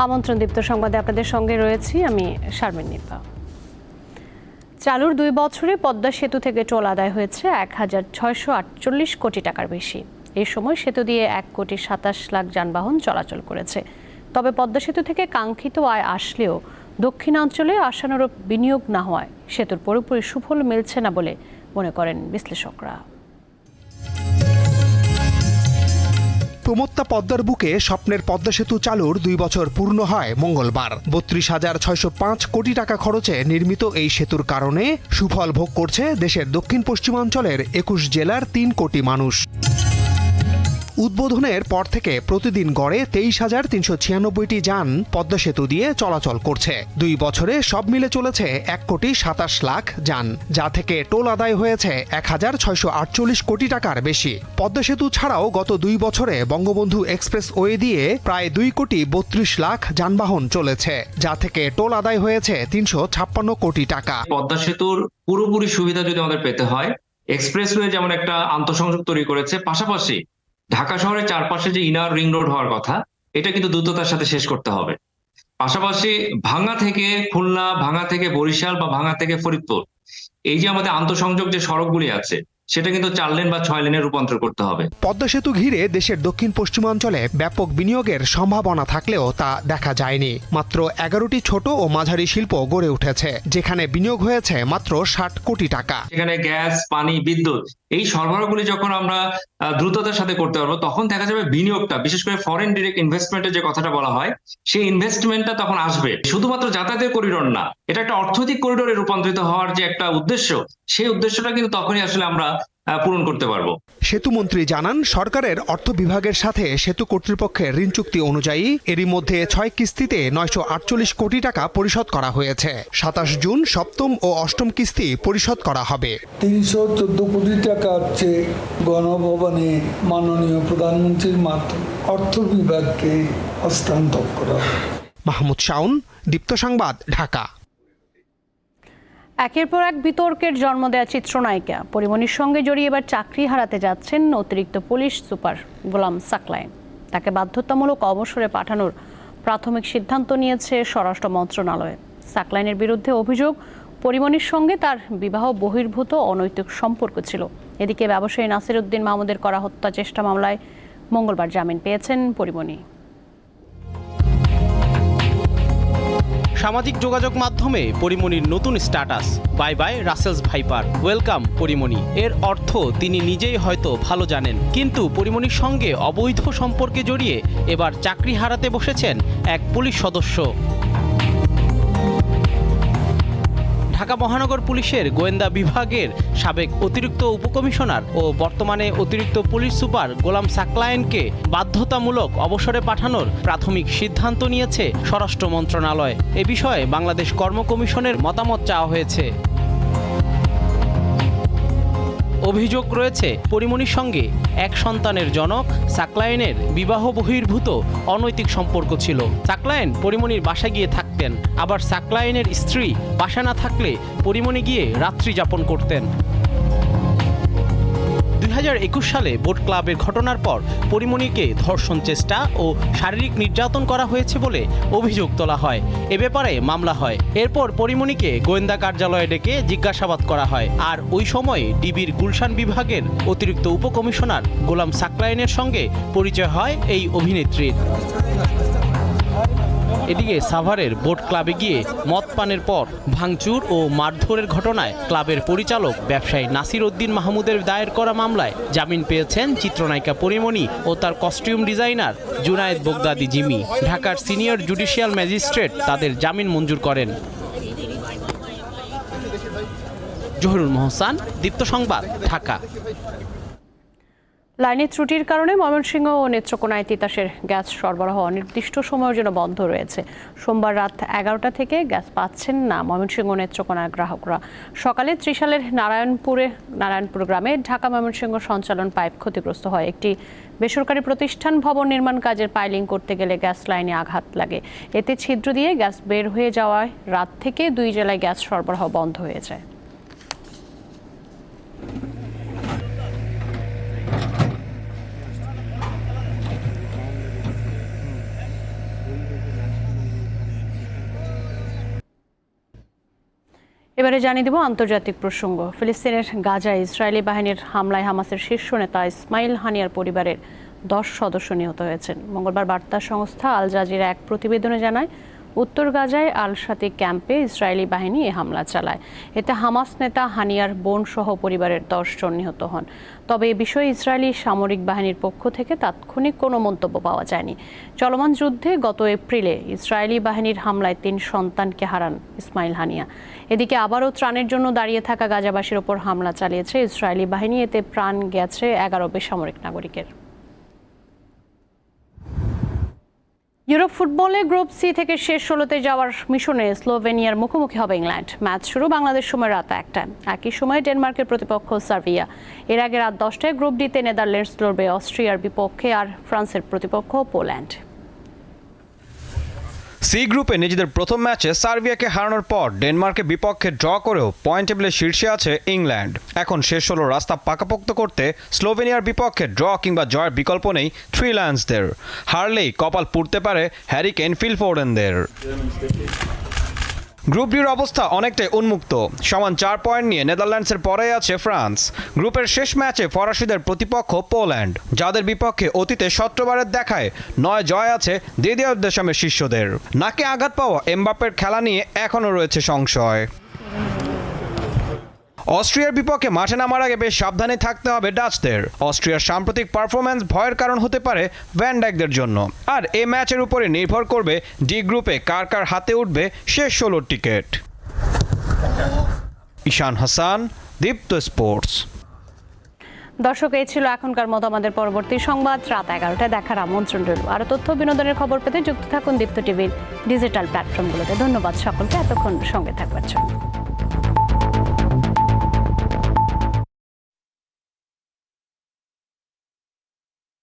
আমন্ত্রণ দীপ্ত সংবাদে আপনাদের সঙ্গে রয়েছি আমি শারমিন নিপা। চালুর 2 বছরে পদ্মা সেতু থেকে টোল আদায় হয়েছে ১,৬৪৮ কোটি টাকার বেশি। এই সময় সেতু দিয়ে ১,২৭ লাখ যানবাহন চলাচল করেছে। তবে পদ্মা সেতু থেকে কাঙ্ক্ষিত আয় আসলেও দক্ষিণাঞ্চলে আশানুরূপ বিনিয়োগ না হওয়ায় সেতুর পুরোপুরি সুফল মিলছে না বলে মনে করেন বিশ্লেষকরা। প্রমত্তা পদ্মার বুকে স্বপ্নের পদ্মা সেতু চালুর 2 বছর পূর্ণ হয় মঙ্গলবার। ৩২,৬০৫ কোটি টাকা খরচে নির্মিত এই সেতুর কারণে সুফল ভোগ করছে দেশের দক্ষিণ পশ্চিমাঞ্চলের ২১ জেলার ৩ কোটি মানুষ। উদ্বোধনের পর থেকে প্রতিদিন গড়ে ২৩,৩৯৬টি যান পদ্মা সেতু দিয়ে চলাচল করছে। 2 বছরে সব মিলে চলেছে ১,২৭ লাখ যান, যা থেকে টোল আদায় হয়েছে ১,৬৪৮ কোটি টাকার বেশি। পদ্মা সেতু ছাড়াও গত 2 বছরে বঙ্গবন্ধু এক্সপ্রেসওয়ে দিয়ে প্রায় ২,৩২ লাখ যানবাহন চলেছে, যা থেকে টোল আদায় হয়েছে ৩৫৬ কোটি টাকা। পদ্মা সেতুর পুরোপুরি সুবিধা যদি আমাদের পেতে হয়, এক্সপ্রেসওয়ে যেমন একটা আন্তঃসংযোগ তৈরি করেছে, পাশাপাশি ঢাকা শহরের চারপাশে যে ইনার রিং রোড হওয়ার কথা, এটা কিন্তু দ্রুততার সাথে শেষ করতে হবে। পাশাপাশি ভাঙ্গা থেকে খুলনা, ভাঙ্গা থেকে বরিশাল বা ভাঙ্গা থেকে ফরিদপুর, এই যে আমাদের আন্তঃসংযোগ যে সড়কগুলি আছে, সেটা কিন্তু 4 লেন বা 6 লেনে রূপান্তর করতে হবে। পদ্মা সেতু ঘিরে দেশের দক্ষিণ পশ্চিমাঞ্চলে ব্যাপক বিনিয়োগের সম্ভাবনা থাকলেও তা দেখা যায়নি। মাত্র 11টি ছোট ও মাঝারি শিল্প গড়ে উঠেছে, যেখানে বিনিয়োগ হয়েছে মাত্র 60 কোটি টাকা। সেখানে গ্যাস, পানি, বিদ্যুৎ এই সরবরাহগুলি যখন আমরা দ্রুততার সাথে করতে পারবো, তখন দেখা যাবে বিনিয়োগটা, বিশেষ করে ফরেন ডিরেক্ট ইনভেস্টমেন্টের যে কথাটা বলা হয়, সেই ইনভেস্টমেন্টটা তখন আসবে। শুধুমাত্র যাতায়াতের করিডোর না, এটা একটা অর্থনৈতিক করিডোরে রূপান্তরিত হওয়ার যে একটা উদ্দেশ্য, সেই উদ্দেশ্যটা কিন্তু তখনই আসলে আমরা পূরণ করতে পারবো। সেতুমন্ত্রী জানান, সরকারের অর্থ বিভাগের সাথে সেতু কর্তৃপক্ষের ঋণ চুক্তি অনুযায়ী এরই মধ্যে 6 কিস্তিতে 948 কোটি টাকা পরিশোধ করা হয়েছে। 27 জুন সপ্তম ও অষ্টম কিস্তি পরিশোধ করা হবে। 314 কোটি টাকা হচ্ছে গণভবনে মাননীয় প্রধানমন্ত্রীর মাধ্যমে অর্থ বিভাগকে হস্তান্তর করা হবে। মাহমুদ শাওন, দীপ্ত সংবাদ, ঢাকা। একের পর এক বিতর্কের জন্ম দেয়া চিত্রনায়িকা পরিমণির সঙ্গে জড়িয়ে এবার চাকরি হারাতে যাচ্ছেন অতিরিক্ত পুলিশ সুপার গোলাম সাকলায়েন। তাকে বাধ্যতামূলক অবসরে পাঠানোর প্রাথমিক সিদ্ধান্ত নিয়েছে স্বরাষ্ট্র মন্ত্রণালয়। সাকলায়েনের বিরুদ্ধে অভিযোগ, পরিমণির সঙ্গে তার বিবাহ বহির্ভূত অনৈতিক সম্পর্ক ছিল। এদিকে ব্যবসায়ী নাসির উদ্দিন মাহমুদের করা হত্যা চেষ্টা মামলায় মঙ্গলবার জামিন পেয়েছেন পরিমণি। সামাজিক যোগাযোগ মাধ্যমে পরিমণির নতুন status, bye bye Russell's viper, welcome Pori Moni. এর অর্থ তিনি নিজেই হয়তো ভালো জানেন, কিন্তু পরিমণির সঙ্গে অবৈধ সম্পর্কে জড়িয়ে এবার চাকরি হারাতে বসেছেন এক পুলিশ সদস্য। ঢাকা মহানগর পুলিশের গোয়েন্দা বিভাগের সাবেক অতিরিক্ত উপকমিশনার ও বর্তমানে অতিরিক্ত পুলিশ সুপার গোলাম সাকলায়েনকে বাধ্যতামূলক অবসরে পাঠানোর প্রাথমিক সিদ্ধান্ত নিয়েছে স্বরাষ্ট্র মন্ত্রণালয়। এ বিষয়ে বাংলাদেশ কর্ম কমিশনের মতামত চাওয়া হয়েছে। অভিযোগ রয়েছে, পরিমণির সঙ্গে এক সন্তানের জনক সাকলায়েনের বিবাহ বহির্ভূত অনৈতিক সম্পর্ক ছিল। সাকলায়েন পরিমণির বাসায় গিয়ে থাকতেন, আবার সাকলায়েনের স্ত্রী বাসা না থাকলে পরিমণি গিয়ে রাত্রি যাপন করতেন। 2021 সালে বোট ক্লাবের ঘটনার পর পরিমণিকে ধর্ষণ চেষ্টা ও শারীরিক নির্যাতন করা হয়েছে বলে অভিযোগ তোলা হয়। এ ব্যাপারে মামলা হয়। এরপর পরিমণিকে গোয়েন্দা কার্যালয়ে ডেকে জিজ্ঞাসাবাদ করা হয়। আর ওই সময়ে ডিবির গুলশান বিভাগের অতিরিক্ত উপকমিশনার গোলাম সাকলায়েনের সঙ্গে পরিচয় হয় এই অভিনেত্রীর। এদিকে সাভারের বোট ক্লাবে গিয়ে মদ পানের পর ভাঙচুর ও মারধরের ঘটনায় ক্লাবের পরিচালক ব্যবসায়ী নাসির উদ্দিন মাহমুদের দায়ের করা মামলায় জামিন পেয়েছেন চিত্রনায়িকা পরিমণি ও তার costume designer Junaid Baghdadi Jimmy. ঢাকার সিনিয়র জুডিশিয়াল ম্যাজিস্ট্রেট তাদের জামিন মঞ্জুর করেন। জহিরুল মোহসান, দীপ্ত সংবাদ, ঢাকা। লাইনের ত্রুটির কারণে ময়মনসিংহ ও নেত্রকোনায় তিতাসের গ্যাস সরবরাহ অনির্দিষ্ট সময়ের জন্য বন্ধ রয়েছে। সোমবার রাত 11টা থেকে গ্যাস পাচ্ছেন না ময়মনসিংহ ও নেত্রকোনার গ্রাহকরা। সকালে ত্রিশালের নারায়ণপুর গ্রামে ঢাকা ময়মনসিংহ সঞ্চালন পাইপ ক্ষতিগ্রস্ত হয়। একটি বেসরকারি প্রতিষ্ঠান ভবন নির্মাণ কাজের পাইলিং করতে গেলে গ্যাস লাইনে আঘাত লাগে। এতে ছিদ্র দিয়ে গ্যাস বের হয়ে যাওয়ায় রাত থেকে 2 জেলায় গ্যাস সরবরাহ বন্ধ হয়ে যায়। এবারে জানিয়ে দেব আন্তর্জাতিক প্রসঙ্গ। ফিলিস্তিনের গাজায় ইসরায়েলি বাহিনীর হামলায় হামাসের শীর্ষ নেতা ইসমাইল হানিয়ার পরিবারের 10 সদস্য নিহত হয়েছেন। মঙ্গলবার বার্তা সংস্থা আল জাজিরা এক প্রতিবেদনে জানায়, উত্তর গাজায় আল শাতি ক্যাম্পে ইসরায়েলি বাহিনী এ হামলা চালায়। এতে হামাস নেতা হানিয়ার বোন সহ পরিবারের 10 জন নিহত হন। তবে এ বিষয়ে ইসরায়েলি সামরিক বাহিনীর পক্ষ থেকে তাৎক্ষণিক কোনো মন্তব্য পাওয়া যায়নি। চলমান যুদ্ধে গত এপ্রিলে ইসরায়েলি বাহিনীর হামলায় 3 সন্তানকে হারান ইসমাইল হানিয়া। এদিকে আবারও ত্রাণের জন্য দাঁড়িয়ে থাকা গাজাবাসীর ওপর হামলা চালিয়েছে ইসরায়েলি বাহিনী। এতে প্রাণ গেছে 11 বেসামরিক নাগরিকের। ইউরোপ ফুটবলে গ্রুপ সি থেকে শেষ 16তে যাওয়ার মিশনে স্লোভেনিয়ার মুখোমুখি হবে ইংল্যান্ড। ম্যাচ শুরু বাংলাদেশ সময় রাত 1টায়। একই সময়ে ডেনমার্কের প্রতিপক্ষ সার্বিয়া। এর আগে রাত 10টায় গ্রুপ ডিতে নেদারল্যান্ডস লড়বে অস্ট্রিয়ার বিপক্ষে, আর ফ্রান্সের প্রতিপক্ষ পোল্যান্ড। সি গ্রুপে নিজেদের প্রথম ম্যাচে সার্বিয়াকে হারানোর পর ডেনমার্কের বিপক্ষে ড্র করেও পয়েন্ট টেবিলের শীর্ষে আছে ইংল্যান্ড। এখন শেষ 16 রাস্তা পাকাপোক্ত করতে স্লোভেনিয়ার বিপক্ষে ড্র কিংবা জয়ের বিকল্প নেই থ্রি লায়ন্সদের। হারলেই কপাল পুড়তে পারে হ্যারি কেন ফিল ফোডেনদের। গ্রুপ ডির অবস্থা অনেকটাই উন্মুক্ত। সমান 4 পয়েন্ট নিয়ে নেদারল্যান্ডসের পরেই আছে ফ্রান্স। গ্রুপের শেষ ম্যাচে ফরাসিদের প্রতিপক্ষ পোল্যান্ড, যাদের বিপক্ষে অতীতে 17 বারের দেখায় 9 জয় আছে দিদিয়ার দেশামের শিষ্যদের। নাকে আঘাত পাওয়া এমবাপ্পের খেলা নিয়ে এখনও রয়েছে সংশয়। অস্ট্রিয়ার বিপক্ষে মাঠে নামার আগে বেশ সাবধানে থাকতে হবে ডাচদের। অস্ট্রিয়ার সাম্প্রতিক পারফরম্যান্স ভয়ের কারণ হতে পারে ভ্যান ডাইকদের জন্য। আর এই ম্যাচের উপরে নির্ভর করবে ডি গ্রুপে কার কার হাতে উঠবে শেষ 16 টিকিট। ঈশান হাসান, দীপ্ত স্পোর্টস। দর্শক, এই ছিল এখনকার মতো আমাদের পরবর্তী সংবাদ রাত 11টায় দেখার আমন্ত্রণ রইল। আরও তথ্য বিনোদনের খবর পেতে যুক্ত থাকুন দীপ্ত টিভির ডিজিটাল প্ল্যাটফর্মগুলোতে। ধন্যবাদ সকলকে এতক্ষণ সঙ্গে থাকবার জন্য।